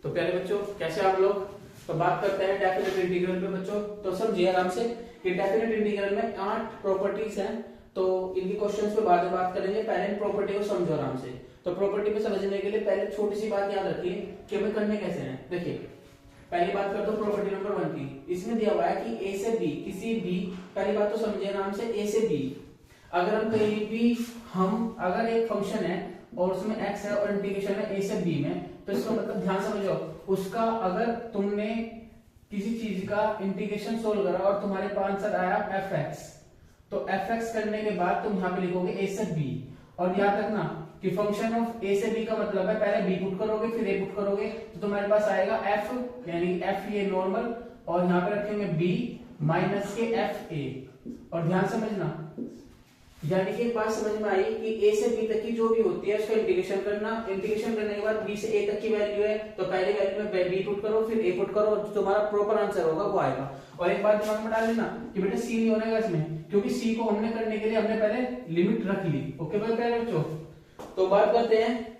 तो प्यारे बच्चों कैसे आप लोग। तो बात करते हैं डेफिनेट इंटीग्रल पे बच्चों। तो समझिए आराम से कि डेफिनेट इंटीग्रल में 8 प्रॉपर्टीज हैं। तो इनकी क्वेश्चंस पे बाद में बात करेंगे, पहले इन प्रॉपर्टी को समझो आराम से। तो प्रॉपर्टी पे समझने के लिए पहले छोटी सी बात याद रखिए कि हमें करने कैसे हैं। देखिए पहली बात करते हो प्रॉपर्टी नंबर 1 की। इसमें दिया हुआ है कि ए से बी किसी भी, पहली बात तो समझिए आराम से, ए से बी अगर हम कहीं भी अगर एक फंक्शन है और उसमें x है और इंटीग्रेशन है a से b में, तो इसका मतलब ध्यान समझो, उसका अगर तुमने किसी चीज का इंटीग्रेशन सोल्व करा और तुम्हारे पास आंसर आया fx, तो fx करने के बाद तुम यहाँ पे लिखोगे a से b। और याद रखना कि फंक्शन ऑफ a से b का मतलब है पहले b पुट करोगे फिर a पुट करोगे, तो तुम्हारे पास आएगा f, यानी f ये नॉर्मल, और यहाँ पे रखेंगे b माइनस के f a। और ध्यान समझना, यानी कि एक बात समझ में आई कि a से b तक की जो भी होती है उसका इंटीग्रेशन करना, इंटीग्रेशन करने के बाद b से a तक की वैल्यू है तो पहले वैल्यू में b पुट करो फिर a पुट करो, जो तुम्हारा प्रॉपर आंसर होगा वो आएगा। और एक बात दिमाग में डाल लेना कि बेटा c नहीं होने का इसमें, क्योंकि c को हमने करने के लिए हमने पहले लिमिट रख ली। ओके भाई प्यारे बच्चों, तो बात करते हैं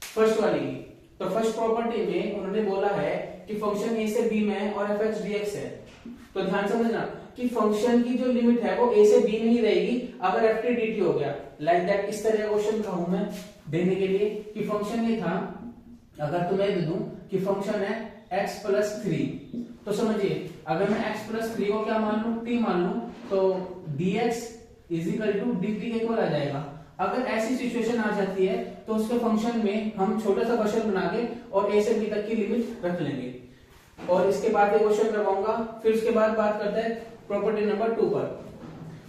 फर्स्ट वाली की। तो फर्स्ट प्रॉपर्टी में उन्होंने बोला है कि फंक्शन a से b में है और fx dx है। तो ध्यान समझना कि फंक्शन की जो लिमिट है वो a से b में ही रहेगी अगर f t dt हो गया। लाइक दैट इस तरह का क्वेश्चन कहूं मैं देने के लिए कि फंक्शन ये था, अगर तुम्हें दे दूं कि फंक्शन है x प्लस 3, तो समझिए अगर मैं x प्लस 3 को क्या मान लूं, t मान लूं, तो dx is equal to dt के इक्वल आ जाएगा। अगर ऐसी सिचुएशन आ जाती है तो उसके फंक्शन में हम छोटा सा क्वेश्चन बना के और a से b तक की लिमिट रख लेंगे, और इसके बाद ये क्वेश्चन करवाऊंगा। फिर उसके बाद बात करते हैं प्रॉपर्टी नंबर 2 पर।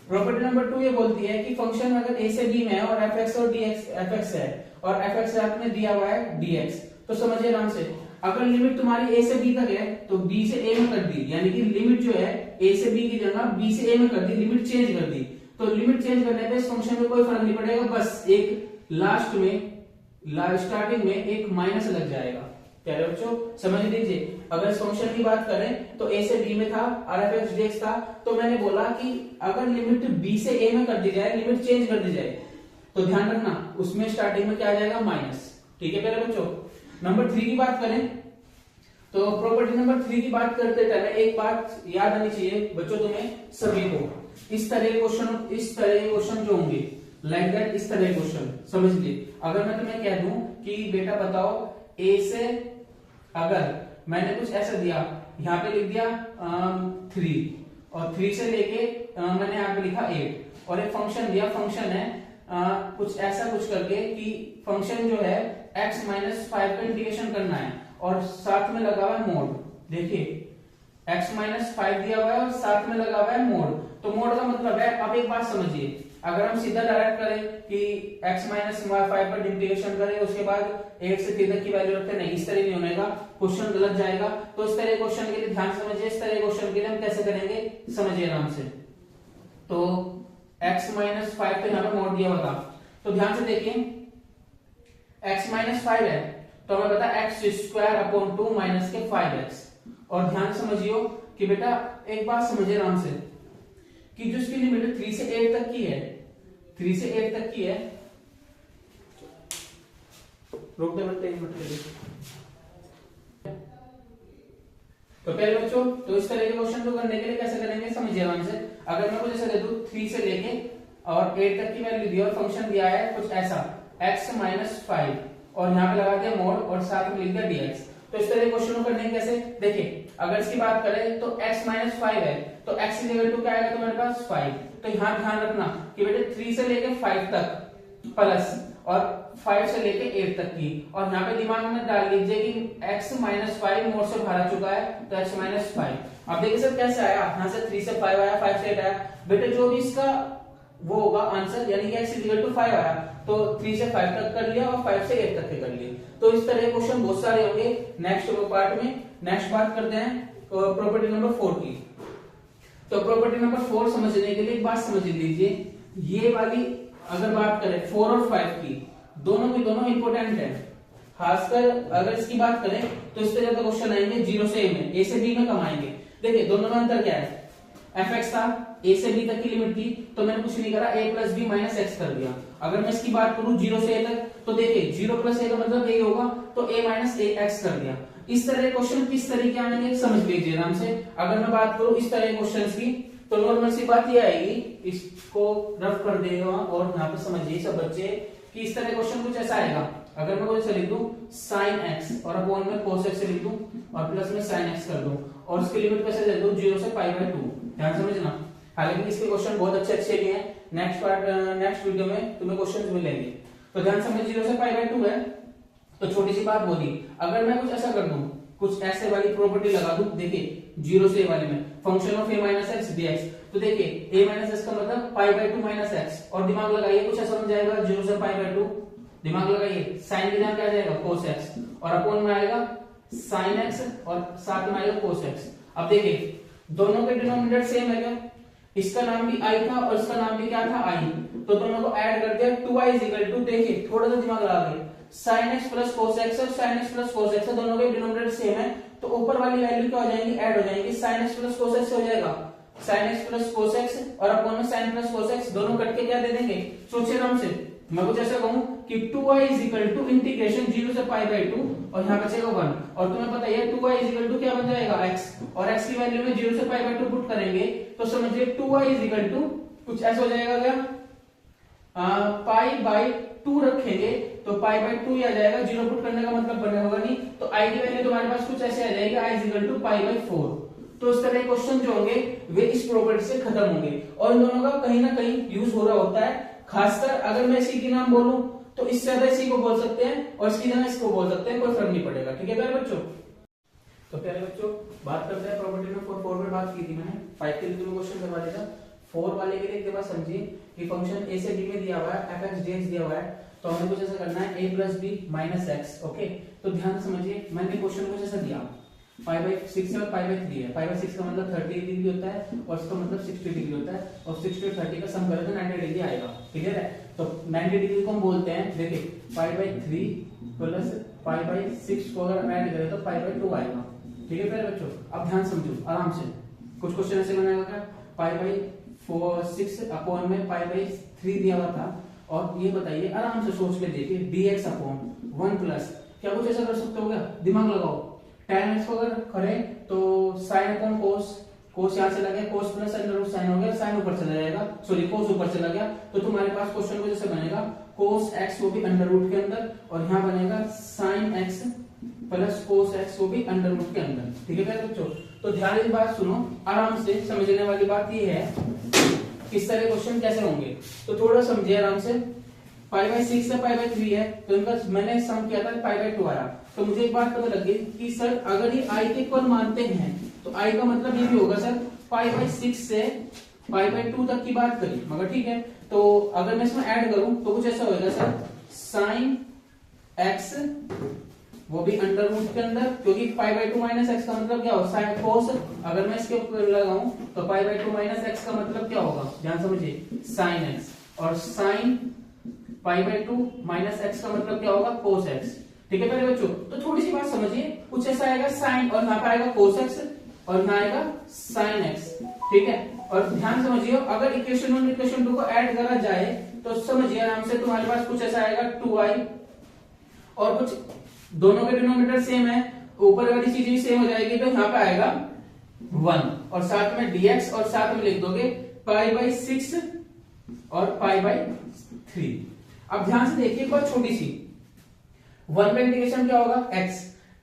प्रॉपर्टी नंबर 2 ये बोलती है कि फंक्शन अगर a से b में है और fx और dx fx है और fx आपने दिया हुआ है dx, तो समझिए आराम से अगर लिमिट तुम्हारी a से b तक है तो b से a में कर दी, यानी कि लिमिट जो है a से b की जगह b से a में कर दी, लिमिट चेंज कर दी। तो लिमिट चेंज करने पे इस फंक्शन में कोई फर्क नहीं पड़ेगा, बस एक लास्ट में स्टार्टिंग में एक माइनस लग जाएगा। प्यारे बच्चों समझ लीजिए, अगर इस फंक्शन की बात करें तो a से b में था और fx dx था, तो मैंने बोला कि अगर लिमिट b से a में कर दी जाए, लिमिट चेंज कर दी जाए, तो ध्यान रखना उसमें स्टार्टिंग में क्या आ जाएगा, माइनस। ठीक है प्यारे बच्चों। नंबर 3 की बात करें तो प्रॉपर्टी नंबर 3 की बात करते टाइम एक बात याद आनी चाहिए बच्चों तुम्हें सभी को, इस तरह क्वेश्चन जो होंगे लाइक दैट, इस तरह क्वेश्चन समझ लीजिए। अगर मैं तुम्हें कह दूं कि बेटा बताओ a से, अगर मैंने कुछ ऐसा दिया, यहाँ पे लिख दिया 3 और 3 से लेके मैंने यहाँ पे लिखा 8 और एक फंक्शन दिया, फंक्शन है कुछ ऐसा कुछ करके कि फंक्शन जो है x माइनस 5 का इंटीग्रेशन करना है और साथ में लगा हुआ है मोड। देखिए x माइनस 5 दिया हुआ है और साथ में लगा हुआ है मोड, तो मोड का मतलब है, अब एक बात समझिए, अगर हम सीधा डायरेक्ट करें कि x माइनस 5 पर इंटीग्रेशन करें उसके बाद 8 से 3 तक की वैल्यू रखते, नहीं, इस तरह नहीं होनेगा, क्वेश्चन गलत जाएगा। तो इस तरह क्वेश्चन के लिए ध्यान समझिए, इस तरह क्वेश्चन के लिए हम कैसे करेंगे समझिए आराम से। तो x माइनस 5 तो यहाँ पे मोड दिया होगा, तो ध्यान से देखिए x माइनस 5 है तो हमें पता है x स्क्वायर अपॉन 2 माइनस के 5x। और ध्यान समझियो कि बेटा एक बात समझिए आराम से कि जो इसकी लिमिट 3 से 8 तक की है, 3 से 8 तक की है, रोक दे बनते 1 मिनट के लिए। तो पहले बच्चों तो इस तरह के क्वेश्चन को करने के लिए कैसे करेंगे समझिए आराम से। अगर मैं कुछ ऐसा दे दूं 3 से लेके और 8 तक की वैल्यू दी और फंक्शन दिया है कुछ ऐसा x माइनस 5 और यहाँ पे लगा दिया मोड और साथ में लिख दिया dx, तो इस तरह क्वेश्चन को करने कैसे, देखिए अगर इसकी बात करें तो x माइनस 5 है तो x इक्वल टू क्या आएगा तुम्हारे पास 5। तो यहाँ ध्यान रखना कि बेटे 3 से लेके 5 तक प्लस और 5 से लेके 8 तक की, और यहाँ पे दिमाग में डाल लीजिए कि x माइनस 5 मोड से भरा चुका है तो x माइनस 5। अब देखिए सर कैसे आया, यहाँ से 3 से 5 आया, 5 से 8 आया, बेटे जो भी इसका वो होगा आंसर, यानी कि x इक्वल टू 5 आया तो 3 से 5 तक कर लिया और 5 से 8 तक के कर लिए। तो इस तरह के क्वेश्चन बहुत सारे होंगे नेक्स्ट पार्ट में। नेक्स्ट बात करते हैं प्रॉपर्टी नंबर 4 की। तो प्रॉपर्टी नंबर 4 समझने के लिए एक बात समझ लीजिए, ये वाली अगर बात करें 4 और 5 की, दोनों की दोनों इंपोर्टेंट है, खासकर अगर इसकी बात करें तो इस तरह का क्वेश्चन आएंगे 0 से a में, a से b में कम आएंगे। देखिए दोनों में अंतर क्या है, fx था a से b तक की लिमिट थी तो मैंने कुछ नहीं करा, a plus b minus x कर दिया। अगर मैं इसकी बात करूं 0 से a तक, तो देखिए 0 प्लस a का मतलब a होगा, तो a माइनस a x कर दिया। इस तरह क्वेश्चन किस तरीके आएंगे समझ लीजिए आराम से। अगर मैं बात करूं इस तरह क्वेश्चन की, तो नॉर्मल सी बात ये आएगी, इसको रफ कर देगा और यहाँ पे समझिए सब बच्चे कि इस तरह क्वेश्चन कुछ ऐसा आएगा। अगर मैं कुछ लिख दूं sin x और अपॉन में cos x लिख दूं और प्लस में sin x कर दूं और इसकी लिमिट कैसे दे दूं 0 से π/2, ध्यान समझना। हालांकि इसके क्वेश्चन बहुत अच्छे भी हैं, नेक्स्ट वीडियो में तुम्हें क्वेश्चंस मिलेंगे, तो ध्यान समझ 0 से π/2 है। तो छोटी सी बात बोली, अगर मैं कुछ ऐसा कर दूं, कुछ ऐसे वाली प्रॉपर्टी लगा दूं, देखिए 0 से a वाले में function of a minus x dx, तो देखिए a माइनस x का मतलब π/2 माइनस x, और दिमाग लगाइए कुछ ऐसा बन जाएगा 0 से π/2, दिमाग लगाइए साइन की जगह क्या आ जाएगा cos x और अपॉन में आएगा sin x और साथ में आएगा cos x। अब देखिए दोनों के डिनोमिनेटर सेम है क्या, इसका नाम भी i था और इसका नाम भी क्या था i, तो दोनों को ऐड कर दिया 2i इक्वल टू, देखिए थोड़ा सा दिमाग लगा के sin x plus cos x और sin x plus cos x, दोनों के डिनोमिनेटर सेम है, तो ऊपर वाली वैल्यू क्या हो जाएंगी, ऐड हो जाएंगी, sin x plus cos x हो जाएगा sin x plus cos x और अपॉन में sin प्लस cos x, दोनों कट के क्या दे देंगे, सोचिए आराम से। मैं कुछ ऐसा कहूं कि 2i is equal to integration 0 से π/2 और यहाँ बचेगा 1, और तुम्हें पता है 2i इज इक्वल टू क्या बन जाएगा x, और x की वैल्यू में 0 से π/2 पुट करेंगे तो समझिए 2i इज इक्वल टू कुछ ऐसा हो जाएगा क्या, π/2 रखेंगे तो π/2 ही आ जाएगा, 0 पुट करने का मतलब बने होगा नहीं, तो i की वैल्यू तुम्हारे पास कुछ ऐसे आ जाएगी i इज इक्वल टू π/4। तो इस तरह क्वेश्चन जो होंगे वे इस प्रॉपर्टी से खत्म होंगे, और इन दोनों का कहीं ना कहीं यूज हो रहा होता है। खासकर अगर मैं इसी की नाम बोलूं तो इससे ज्यादा इसी को बोल सकते हैं और इसकी जगह इसको बोल सकते हैं, कोई फर्क नहीं पड़ेगा। ठीक है प्यारे बच्चों, तो प्यारे बच्चों बात करते हैं प्रॉपर्टी में 4 में बात की थी मैंने, 5 के लिए तुम्हें क्वेश्चन करवा देगा। 4 वाले के लिए एक बार समझिए कि फंक्शन a से b में दिया हुआ है, f(x) dx दिया हुआ है, तो हमें कुछ ऐसा करना है a plus b minus x। Okay, तो ध्यान से समझिए, मैंने क्वेश्चन कुछ ऐसा दिया π/6 और π/3 है, π/6 का मतलब 30 डिग्री होता है और इसका मतलब 60 डिग्री होता है, और 60 और 30 का सम करें तो 90 डिग्री आएगा। क्लियर है, तो 90 डिग्री को हम बोलते हैं, देखिए π/3 प्लस π/6 को अगर ऐड करें तो π/2 आएगा। ठीक है प्यारे बच्चों, अब ध्यान समझो आराम से, कुछ क्वेश्चन ऐसे बनेगा क्या, π/6 अपॉन में π/3 दिया हुआ था, और ये बताइए आराम से सोच के देखिए dx अपॉन 1 प्लस, क्या कुछ ऐसा कर सकते हो क्या, दिमाग लगाओ, tan x को अगर करें तो sin अपॉन cos, cos यहाँ चला गया, cos plus under root sin हो गया, sin ऊपर चला जाएगा, सॉरी cos ऊपर चला गया, तो तुम्हारे पास क्वेश्चन को जैसे बनेगा cos x वो भी अंडर रूट के अंदर, और यहाँ बनेगा sin x plus cos x वो भी अंडर रूट के अंदर। ठीक है प्यारे बच्चों, तो ध्यान से बात सुनो, आराम से समझने वाली बात ये है किस तरह क्वेश्चन कैसे होंगे, तो थोड़ा समझिए आराम से। π/6 से π/3 है, तो इनका मैंने सम किया था π/2 आया, तो मुझे एक बात पता लग गई कि सर अगर ये i के इक्वल मानते हैं तो i का मतलब ये भी होगा सर π/6 से π/2 तक की बात करी, मगर ठीक है, तो अगर मैं इसमें ऐड करूं तो कुछ ऐसा होगा सर sin x वो भी अंडर रूट के अंदर, क्योंकि π/2 माइनस x का मतलब क्या होगा sin cos, अगर मैं इसके ऊपर लगाऊं तो π/2 माइनस x का मतलब क्या होगा, ध्यान समझिए sin x, और sin π/2 माइनस x का मतलब क्या होगा cos x। ठीक है प्यारे बच्चों, तो थोड़ी सी बात समझिए, कुछ ऐसा आएगा sin और यहाँ पे आएगा cos x और यहाँ आएगा sin x। ठीक है, और ध्यान समझिए अगर इक्वेशन 1 इक्वेशन 2 को ऐड करा जाए तो समझिए आराम से, तुम्हारे पास कुछ ऐसा आएगा 2i, और कुछ दोनों के डिनोमिनेटर सेम है, ऊपर वाली चीज भी सेम हो जाएगी, तो यहाँ पे आएगा 1 और साथ में dx और साथ में लिख दोगे π/6 और π/3। अब ध्यान से देखिए एक बात छोटी सी, 1 का इंटीग्रेशन क्या होगा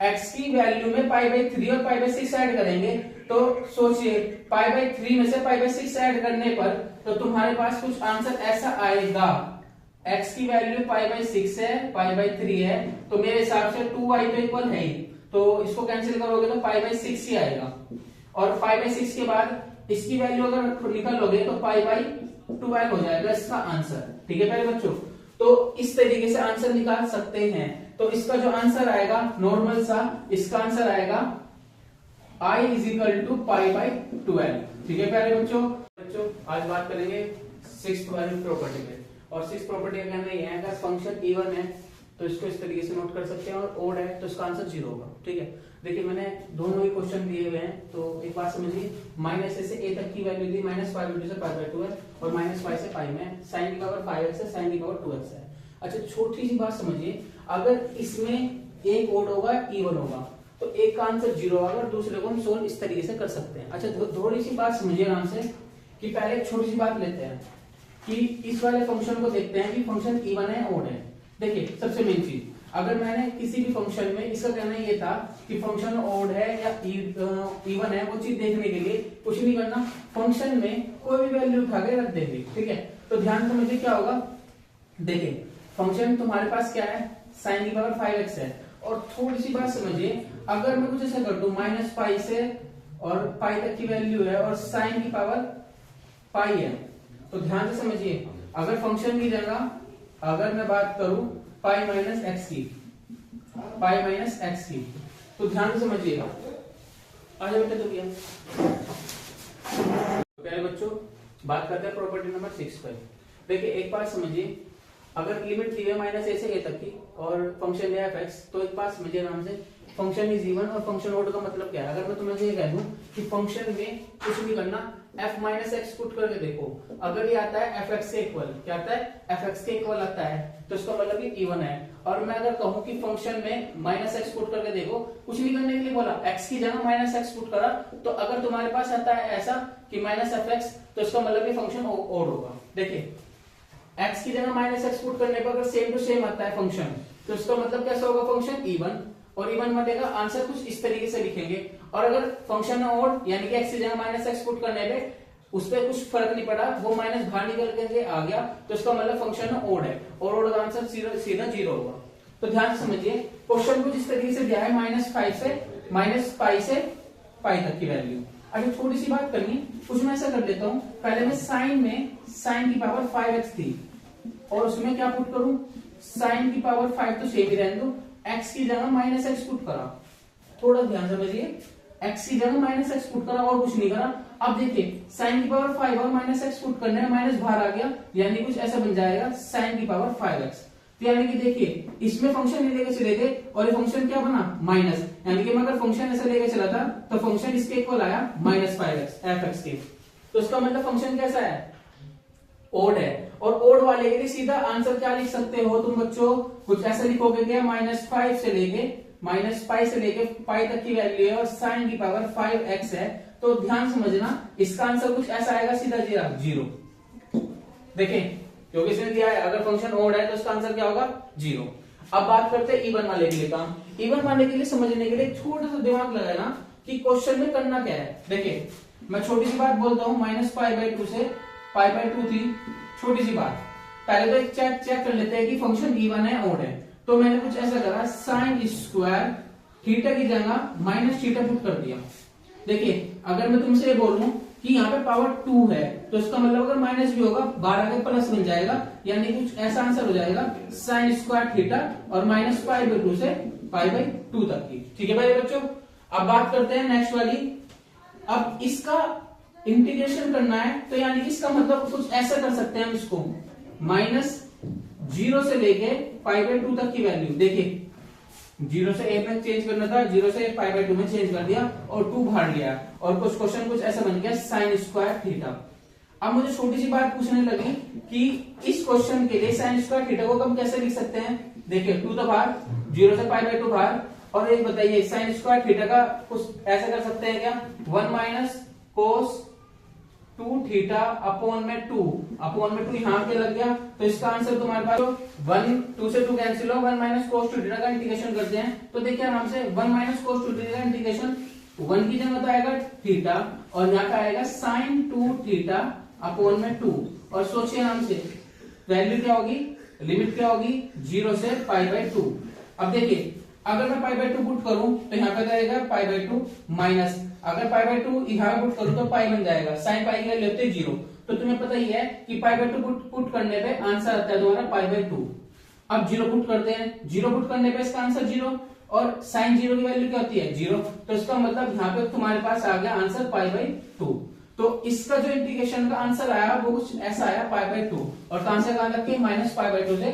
x की वैल्यू में π/3 और π/6 ऐड करेंगे, तो सोचिए π/3 में से π/6 ऐड करने पर तो तुम्हारे पास कुछ आंसर ऐसा आएगा, x की वैल्यू π/6 है, π/3 है, तो मेरे हिसाब से 2i तो इक्वल है ही, तो इसको कैंसिल करोगे तो π/6 ही आएगा, और π/6 के बाद इसकी वैल्यू अगर निकालोगे तो π/12 हो जाएगा इसका आंसर। ठीक है प्यारे बच्चों, तो इस तरीके से आंसर निकाल सकते हैं, तो इसका जो आंसर आएगा नॉर्मल सा, इसका आंसर आएगा i इज इक्वल टू π/12। ठीक है प्यारे बच्चों, आज बात करेंगे 6th वाली प्रॉपर्टी पे, और 6th प्रॉपर्टी का कहना यह है अगर फंक्शन इवन है तो इसको इस तरीके से नोट कर सकते हैं, और ओड है तो इसका आंसर 0 होगा। ठीक है, देखिए मैंने दोनों ही क्वेश्चन दिए हुए हैं, तो एक बात समझिए, माइनस ए से ए तक की वैल्यू दी, माइनस पाई से पाई बाय 2 है, और माइनस पाई से पाई में साइन की पावर 5x है, साइन की पावर 2x है। अच्छा, छोटी सी बात समझिए, अगर इसमें एक ओड होगा, इवन होगा, तो एक का आंसर 0 होगा, और दूसरे को हम सोल्व इस तरीके से कर सकते हैं। अच्छा, थोड़ी सी बात समझिए आराम से, कि पहले एक छोटी सी बात लेते हैं कि इस वाले फंक्शन को देखते हैं कि फंक्शन इवन है, ओड है। देखिए, सबसे मेन चीज, अगर मैंने किसी भी फंक्शन में, इसका कहना ये था कि फंक्शन ओड है या इवन है, वो चीज देखने के लिए कुछ नहीं करना, फंक्शन में कोई भी वैल्यू उठा के रख देंगे। ठीक है, तो ध्यान से मुझे क्या होगा, देखिए फंक्शन तुम्हारे पास क्या है, साइन की पावर 5x है, और थोड़ी सी बात समझिए, अगर मैं कुछ ऐसा कर दूं, माइनस पाई से और पाई तक की वैल्यू है, और साइन की पावर पाई है, तो ध्यान से समझिए, अगर फंक्शन की जगह अगर मैं बात करूं पाई माइनस एक्स की, पाई माइनस एक्स की, तो ध्यान से समझिएगा। आ जाओ बेटा, तो भैया पहले बच्चों बात करते हैं प्रॉपर्टी नंबर 6 पर। देखिए, एक बात समझिए, अगर लिमिट दी है माइनस ए से ए तक की, और फंक्शन है f(x), तो एक बात समझिए आराम से, फंक्शन इज इवन और फंक्शन ओड का मतलब क्या है। अगर मैं तुम्हें ये कह दूं कि फंक्शन में कुछ नहीं करना, f माइनस एक्स पुट करके देखो, अगर ये आता है fx के इक्वल, क्या आता है, fx के इक्वल आता है, तो इसका मतलब ये इवन है। और मैं अगर कहूं कि फंक्शन में माइनस एक्स पुट करके देखो, कुछ नहीं करने के लिए बोला, x की जगह माइनस एक्स पुट करा, तो अगर तुम्हारे पास आता है ऐसा कि माइनस fx, तो इसका मतलब ये फंक्शन ओड होगा। देखिए, x की जगह माइनस एक्स पुट करने पर अगर सेम टू सेम आता है फंक्शन, तो इसका मतलब कैसा होगा, फंक्शन इवन, और इवन बनेगा, आंसर कुछ इस तरीके से लिखेंगे। और अगर फंक्शन ओड, यानी कि x की जगह माइनस एक्स पुट करने पे उस पर कुछ फर्क नहीं पड़ा, वो माइनस बाहर निकल के आ गया, तो इसका मतलब फंक्शन ओड है, और ओड का आंसर सीधा 0 होगा। तो ध्यान से समझिए, क्वेश्चन कुछ इस तरीके से दिया है, माइनस पाई से पाई तक की वैल्यू। अभी थोड़ी सी बात करनी, कुछ मैं ऐसा कर देता हूं, पहले मैं साइन में साइन की पावर 5x थी, और उसमें क्या पुट करूं, साइन की पावर 5 तो सेम ही रहने दो, x की जगह माइनस एक्स पुट करा, थोड़ा ध्यान समझिए, x की जगह माइनस एक्स पुट करा और कुछ नहीं करा। अब देखिए, साइन की पावर 5 और माइनस एक्स पुट करने में माइनस बाहर आ गया, यानी कुछ ऐसा बन जाएगा साइन की पावर 5x। तो यानी कि देखिए, इसमें फंक्शन नहीं लेके चले थे, और ये फंक्शन क्या बना, माइनस, यानी कि मैं अगर फंक्शन ऐसा लेके चला था, तो फंक्शन इसके इक्वल आया माइनस 5x fx के, तो इसका मतलब फंक्शन कैसा है, ओड है। और ओड वाले के लिए सीधा आंसर क्या लिख सकते हो तुम बच्चों, कुछ ऐसा लिखोगे क्या, -5 से लेके -पाई से लेके पाई तक की वैल्यू है, और साइन की पावर 5x है, तो ध्यान समझना, इसका आंसर कुछ ऐसा आएगा, सीधा 0। देखें, क्योंकि इसने दिया है अगर फंक्शन ओड है तो इसका आंसर क्या होगा, 0। अब बात करते हैं इवन वाले के लिए काम। इवन वाले के लिए समझने के लिए छोटा सा दिमाग लगाना कि क्वेश्चन में करना क्या है। देखिए, मैं छोटी सी बात बोलता हूं, -π/2 से π/2 थी, छोटी सी बात। पहले तो एक चेक कर लेते हैं कि फंक्शन इवन है, ओड है। तो मैंने कुछ ऐसा करा, साइन स्क्वायर थीटा की जगह माइनस थीटा पुट कर दिया। देखिए, अगर मैं तुमसे ये बोलूं कि यहाँ पे पावर 2 है, तो इसका मतलब अगर माइनस भी होगा, 12 के प्लस बन जाएगा, यानी कुछ ऐसा आंसर हो जाएगा, साइन स्क्वायर थीटा और -π/2 से π/2 तक की। ठीक है भाई बच्चों, अब बात करते हैं नेक्स्ट वाली। अब इसका इंटीग्रेशन करना है, तो यानी इसका मतलब कुछ ऐसा कर सकते हैं हम इसको, -0 से लेके π/2 तक की वैल्यू। देखिए, 0 से a में चेंज करना था, 0 से π/2 में चेंज कर दिया, और 2 बाहर लिया, और कुछ क्वेश्चन कुछ ऐसा बन गया, साइन स्क्वायर थीटा। अब मुझे छोटी सी बात पूछने लगी कि इस क्वेश्चन के लिए साइन स्क्वायर थीटा को हम कैसे लिख सकते हैं। देखिए, 2 तो बाहर, 0 से π/2 बाहर, और एक बताइए साइन स्क्वायर थीटा का कुछ ऐसा कर सकते हैं क्या, 1 माइनस कोस 2 थीटा अपॉन में 2 यहाँ पे लग गया, तो इसका आंसर तुम्हारे पास 2 से 2 कैंसिल हो, 1 माइनस कोस 2 थीटा का इंटीग्रेशन करते हैं, तो देखिए आराम से 1 माइनस कोस 2 थीटा का इंटीग्रेशन, 1 की जगह तो आएगा थीटा, और यहाँ का आएगा साइन 2 थीटा अपॉन में 2, और सोचिए आराम से वैल्यू क्या होगी, लिमिट क्या होगी, 0 से π/2। अब देखिए, अगर मैं π/2 पुट करूं तो यहाँ पे आएगा π/2 माइनस, अगर π/2 यहाँ पुट करूं तो पाई बन जाएगा, साइन पाई की वैल्यू होती है 0। तो तुम्हें पता ही है कि π/2 पुट करने पे आंसर आता है तुम्हारा π/2। अब 0 पुट करते हैं, 0 पुट करने पे इसका आंसर 0, और साइन 0 की वैल्यू क्या होती है, 0, तो इसका मतलब यहाँ पे तुम्हारे पास आ गया आंसर π/2। तो इसका जो इंटीग्रेशन का आंसर आया वो कुछ ऐसा आया π/2, और कहां से कहां तक के, -π/2 से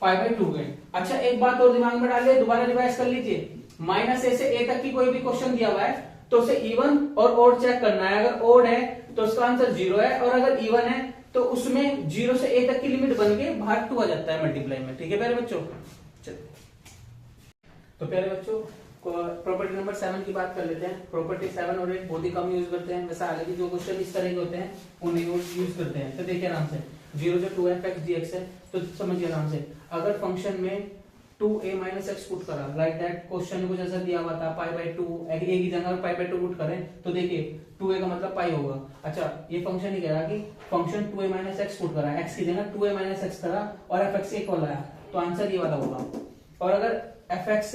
पाई बाई 2 है। अच्छा एक बात और दिमाग में डालिए, दोबारा रिवाइज कर लीजिए, माइनस ए से ए तक की कोई भी क्वेश्चन दिया हुआ है तो उसे इवन और ओड चेक करना है। अगर ओड है तो उसका आंसर 0 है, और अगर इवन है तो उसमें 0 से ए तक की लिमिट बन के भाग 2 आ जाता है मल्टीप्लाई में। ठीक है प्यारे बच्चों, चलिए तो प्यारे बच्चों प्रॉपर्टी नंबर 7 की बात कर लेते हैं। प्रॉपर्टी 7 और 8 बहुत ही कम यूज करते हैं, वैसे हालांकि जो क्वेश्चन इस तरह के होते हैं उन्हें यूज करते हैं। तो देखिए आराम से, 0 से 2f(x) dx है, तो समझिए आराम से, अगर फंक्शन में 2a माइनस एक्स पुट करा, लाइक दैट क्वेश्चन को जैसा दिया हुआ था पाई बाई 2, a की जगह पाई बाई 2 पुट करें तो देखिए 2a का मतलब पाई होगा। अच्छा ये फंक्शन ही कह रहा कि function 2a minus x put करा, x की जगह 2a माइनस एक्स करा और fx एक वाला है, तो आंसर ये वाला होगा। और अगर fx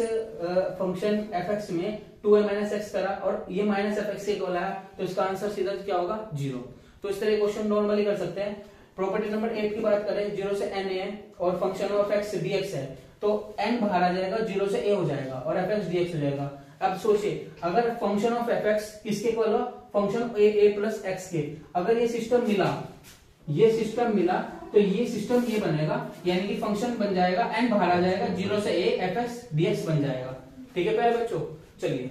फंक्शन fx में 2a माइनस एक्स करा और ये माइनस fx एक वाला है, तो इसका आंसर सीधा क्या होगा 0। तो इस तरह क्वेश्चन नॉर्मली कर सकते हैं। प्रॉपर्टी नंबर 8 की बात करें, 0 से n है और फंक्शन ऑफ x dx है, तो n बाहर आ जाएगा, 0 से a हो जाएगा और fx dx हो जाएगा। अब सोचिए अगर फंक्शन ऑफ fx किसके इक्वल हो, फंक्शन a प्लस x के, अगर ये सिस्टम मिला, ये सिस्टम मिला तो ये सिस्टम ये बनेगा, यानी कि फंक्शन बन जाएगा n बाहर आ जाएगा, 0 से a fx dx बन जाएगा। ठीक है प्यारे बच्चों, चलिए